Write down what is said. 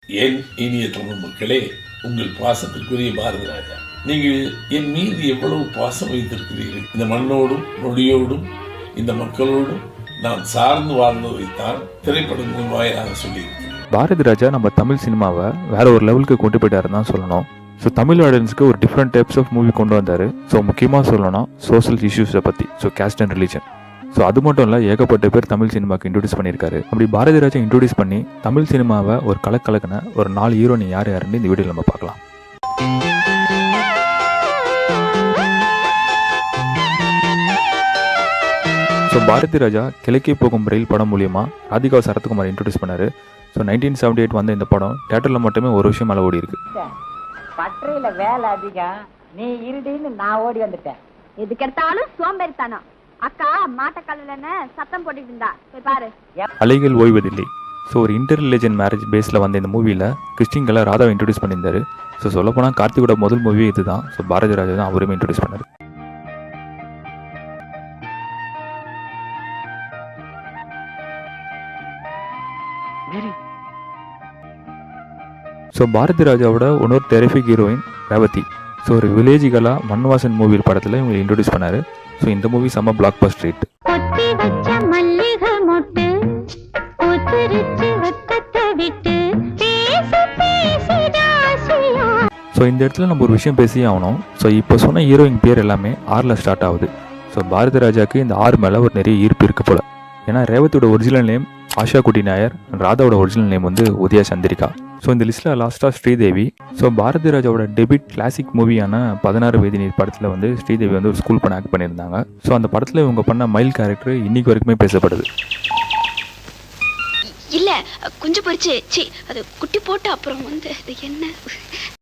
என் இனிய தமிழ் மக்களே, உங்கள் பாசத்திற்குரிய பாரதி ராஜா. நீங்கள் என் மீது எவ்வளவு பாசம் வைத்திருக்கிறீர்கள். இந்த மண்ணோடும் நொடியோடும் இந்த மக்களோடும் நான் சார்ந்து வாழ்ந்ததைத்தான் திரைப்படங்கள் வாயிலாக சொல்லியிருக்கிறேன். பாரதி ராஜா நம்ம தமிழ் சினிமாவை வேற ஒரு லெவலுக்கு கொண்டு போயிட்டாருன்னு தான் சொல்லணும். ஸோ தமிழ் ஆடியன்ஸுக்கு ஒரு டிஃப்ரெண்ட் டைப்ஸ் ஆஃப் மூவி கொண்டு வந்தார். ஸோ முக்கியமாக சொல்லணும்னா சோஷியல் இஷ்யூஸை பற்றி, so caste and religion. So அது மட்டும் இல்லை, ஏகப்பட்ட பேர் தமிழ் சினிமாவுக்கு இன்ட்ரடியூஸ் பண்ணியிருக்காரு. அப்படி பாரதி ராஜா இன்ட்ரடியூஸ் பண்ணி தமிழ் சினிமாவை ஒரு கலக்கலக்கின ஒரு 4 ஹீரோனி யார் யாருன்னு இந்த வீடியோவில் நம்ம பார்க்கலாம். ஸோ பாரதி ராஜா கிழக்கே போகும் ரயில் படம் மூலியமாக ராதிகா சரத்குமார் இன்ட்ரடியூஸ் பண்ணார். ஸோ 1978 வந்த இந்த படம் தேட்டரில் மட்டுமே ஒரு வருஷம் மேலே ஓடி இருக்கு. பட்டறையில வேலை அதிகம், நீ இருடின்னு நான் ஓடி வந்துட்டேன். எதுக்கெடுத்தாலும் சோம்பேறித்தானா? அக்கா மாட்டக்கல்லுல சத்தம் போட்டுட்டு இருந்தா, போய் பாரு. அலைகள் ஓய்வதில்லை. ஸோ ஒரு இன்டர் ரிலிஜன் மேரேஜ் பேஸில் வந்த இந்த மூவியில் கிறிஸ்டின் கலர் ராதாவை இன்ட்ரடியூஸ் பண்ணியிருந்தாரு. ஸோ சொல்லப்போனால் கார்த்திகோட முதல் மூவி இதுதான். ஸோ பாரதி ராஜா தான் அவருமே இன்ட்ரடியூஸ் பண்ணார். ஸோ பாரதி ராஜாவோட இன்னொரு டெரிஃபிக் ஹீரோயின் ரேவதி. ஸோ ஒரு வில்லேஜ் கலா மன்வாசன் மூவியில் படத்தில் இவங்க இன்ட்ரடியூஸ் பண்ணார். ஸோ இந்த மூவி செம்ம பிளாக் பஸ்டர் ஹிட். ஸோ இந்த இடத்துல நம்ம ஒரு விஷயம் பேசியே ஆகணும். ஸோ இப்போ சொன்ன ஹீரோயின் பேர் எல்லாமே ஆரில் ஸ்டார்ட் ஆகுது. ஸோ பாரதி ராஜாவுக்கு இந்த ஆறு மேலே ஒரு நிறைய ஈர்ப்பு இருக்கு போல. ஏன்னா ரேவதியோட ஒரிஜினல் நேம் ஆஷா குட்டி நாயர், ராதாவோட ஒரிஜினல் நேம் வந்து உதயா சந்திரிகா. ஸோ இந்த லிஸ்ட்டில் லாஸ்ட்டாக ஸ்ரீதேவி. ஸோ பாரதி ராஜாவோட டெபிட் கிளாசிக் மூவியான 16 வயது நீர் படத்தில் வந்து ஸ்ரீதேவி வந்து ஒரு ஸ்கூல் பண்ண ஆக்ட் பண்ணியிருந்தாங்க. ஸோ அந்த படத்தில் இவங்க பண்ண மைல் கேரக்டர் இன்னைக்கு வரைக்குமே பேசப்படுது. இல்ல குஞ்சு பொரிச்சு அது குட்டி போட்டு அப்புறம் வந்து அது என்ன